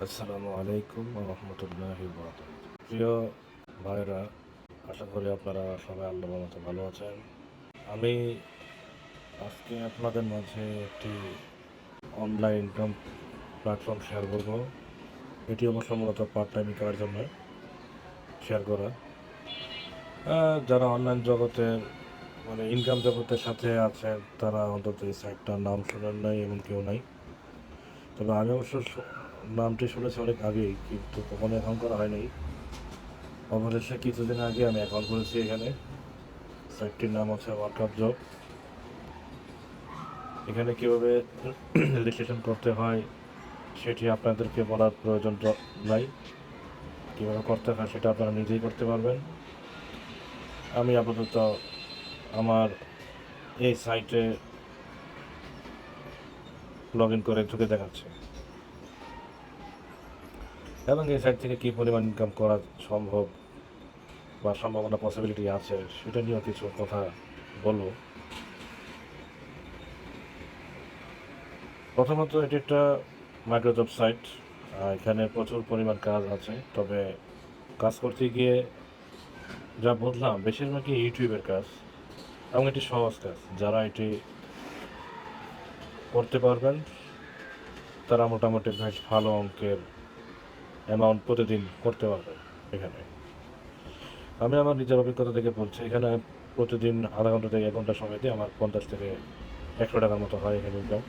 আসসালামু আলাইকুম ওয়া রাহমাতুল্লাহি ওয়া বারাকাতুহু। প্রিয় ভাইরা, আশা করি আপনারা সবাই আল্লাহর রহমতে ভালো আছেন। আমি আজকে আপনাদের মাঝে একটি অনলাইন ইনকাম প্ল্যাটফর্ম শেয়ার করব। এটি অবশ্য মূলত পার্ট টাইম করার জন্য শেয়ার করা। যারা অনলাইন জগতের ইনকাম জগতের সাথে আছেন তারা অন্তত এই সাইটটার নাম শোনেন নাই এমন কেউ নাই। তবে আমি অবশ্য নামটি শুনেছি অনেক আগেই, কিন্তু কখনো অ্যাকাউন্ট করা হয়নি। অবশেষে কিছুদিন আগে আমি অ্যাকাউন্ট করেছি এখানে। সাইটটির নাম হচ্ছে ওয়ার্কআপ জব। এখানে কীভাবে রেজিস্ট্রেশন করতে হয় সেটি আপনাদেরকে বলার প্রয়োজন নাই। কীভাবে করতে হয় সেটা আপনারা নিজেই করতে পারবেন। আমি আপাতত আমার এই সাইটে লগ ইন করে ঢুকে দেখাচ্ছি, এবং এই সাইট থেকে কী পরিমাণ ইনকাম করা সম্ভব বা সম্ভাবনা পসিবিলিটি আছে সেটা নিয়েও কিছু কথা বলবো। প্রথমত এটি একটা মাইক্রোজব সাইট। এখানে প্রচুর পরিমাণ কাজ আছে, তবে কাজ করতে গিয়ে যা বুঝলাম বেশিরভাগই ইউটিউবের কাজ, এবং এটি সহজ কাজ। যারা এটি করতে পারবেন তারা মোটামুটি বেশ ভালো অঙ্কের অ্যামাউন্ট প্রতিদিন করতে পারবেন। এখানে আমি আমার নিজের অভিজ্ঞতা থেকে বলছি, এখানে প্রতিদিন আধা ঘন্টা থেকে 1 ঘন্টা সময় দিয়ে আমার 50 থেকে 100 টাকার মতো হয় এখানে ইনকাম।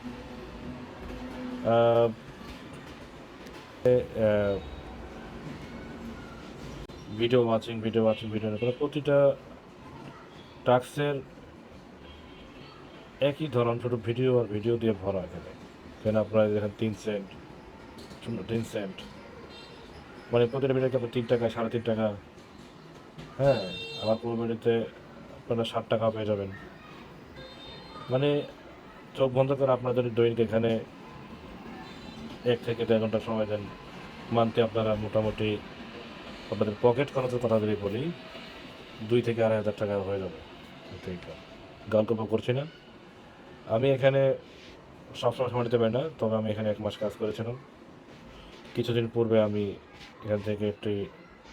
ভিডিও ওয়াচিং প্রতিটা টাস্কের একই ধরন, শুধু ভিডিও দিয়ে ভরা। এখানে আপনারা দেখেন 3 সেন্ট, 3 সেন্ট, প্রতিটা ভিডিওতে আপনার 3 টাকা, 3.5 টাকা। হ্যাঁ, আবার পুরো ভিডিওতে আপনারা 60 টাকা পেয়ে যাবেন। চোখ বন্ধ করে আপনারা যদি দৈনিক এখানে 1 থেকে 1.5 ঘন্টা সময় দেন, মান্থে আপনারা মোটামুটি আপনাদের পকেট খরচের কথা যদি বলি 2 থেকে 2.5 টাকা হয়ে যাবে। গল্প করছি না। আমি এখানে সবসময় সময় দিতে পারি না, তবে আমি এখানে 1 মাস কাজ করেছিলাম। কিছুদিন পূর্বে আমি এখান থেকে একটি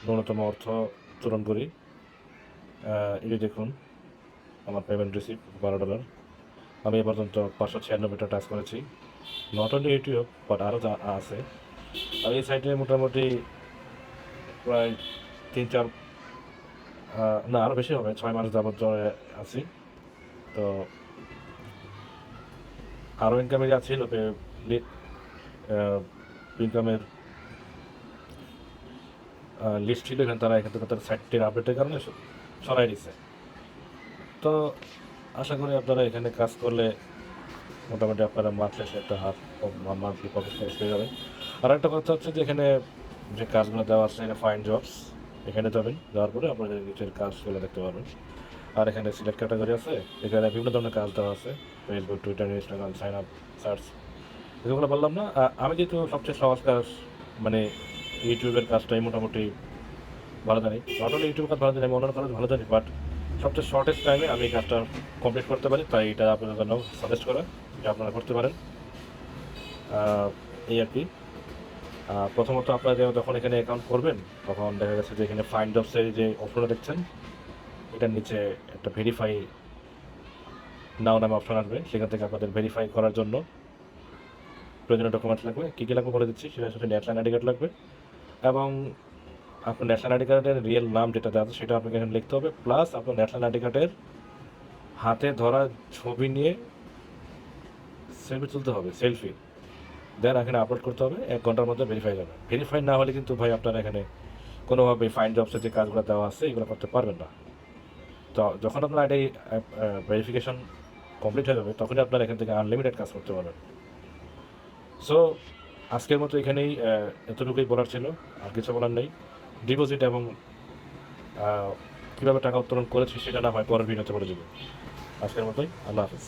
ন্যূনতম অর্থ উত্তোলন করি। এটি দেখুন, আমার পেমেন্ট রিসিপ্ট $12। আমি এ পর্যন্ত 596টা টাচ করেছি। নট অনলি ইউটিউব, বাট আরও যা আছে। আমি এই সাইটে মোটামুটি প্রায় 3-4 না আরও বেশি হবে, 6 মাস যাবত আছি। তো আরও ইনকামের ছিল, ইনকামের লিস্ট ছিল এখানে। তারা এখান থেকে তাদের সাইটটির আপডেটের কারণে সরাই দিচ্ছে। তো আশা করি আপনারা এখানে কাজ করলে মোটামুটি আপনারা মান্থলি একটা মান্থলি পকেট খরচ পেয়ে যাবেন। আর একটা কথা হচ্ছে যে এখানে যে কাজগুলো দেওয়া আছে, এখানে ফাইন্ড জবস, এখানে যাবেন, যাওয়ার পরে আপনাদের নিজের কাজগুলো দেখতে পারবেন। আর এখানে সিলেক্ট ক্যাটাগরি আছে, এখানে বিভিন্ন ধরনের কাজ দেওয়া আছে, Facebook, Twitter, Instagram, sign up, search, এগুলো বললাম না। আমি যেহেতু সবচেয়ে সহজ কাজ ইউটিউবের কাজটাই মোটামুটি ভালো জানি। নট অনলি ইউটিউবের কাজ ভালো জানি, আমি অন্যান্য কাজ ভালো জানি, বাট সবচেয়ে শর্টেস্ট টাইমে আমি এই কাজটা কমপ্লিট করতে পারি, তাই এটা আপনাদের জন্য সাজেস্ট করা যে আপনারা করতে পারেন। এই আর কি। প্রথমত আপনারা যখন এখানে অ্যাকাউন্ট করবেন তখন দেখা গেছে যে এখানে ফাইন্ড জবসের যে অপশনটা দেখছেন, এটার নিচে একটা ভেরিফাই নাও নামে অপশন আসবে। সেখান থেকে আপনাদের ভেরিফাই করার জন্য প্রয়োজনীয় ডকুমেন্টস লাগবে। কী কী লাগবে বলে দিচ্ছি। সেটা হচ্ছে ন্যাশনাল আইডি কার্ড লাগবে, এবং আপনার ন্যাশনাল আইডি কার্ডের রিয়েল নাম যেটা আছে সেটা আপনাকে এখানে লিখতে হবে। প্লাস আপনার ন্যাশনাল আইডি কার্ডের হাতে ধরা ছবি নিয়ে সেলফি তুলতে হবে, সেলফি দেন এখানে আপলোড করতে হবে। 1 ঘন্টার মধ্যে ভেরিফাই যাবে। ভেরিফাই না হলে কিন্তু ভাই আপনারা এখানে কোনোভাবে ফাইন্ড জবসের যে কাজগুলো দেওয়া আছে এগুলো করতে পারবেন না। তো যখন আপনার আইডি ভেরিফিকেশন কমপ্লিট হয়ে যাবে তখনই আপনারা এখান থেকে আনলিমিটেড কাজ করতে পারবেন। সো আজকের মতো এখানেই এতটুকুই বলার ছিল, আর কিছু বলার নেই। ডিপোজিট এবং কীভাবে টাকা উত্তোলন করেছি সেটা না হয় পরের ভিডিওতে বলে দেবো। আজকের মতোই, আল্লাহ হাফিজ।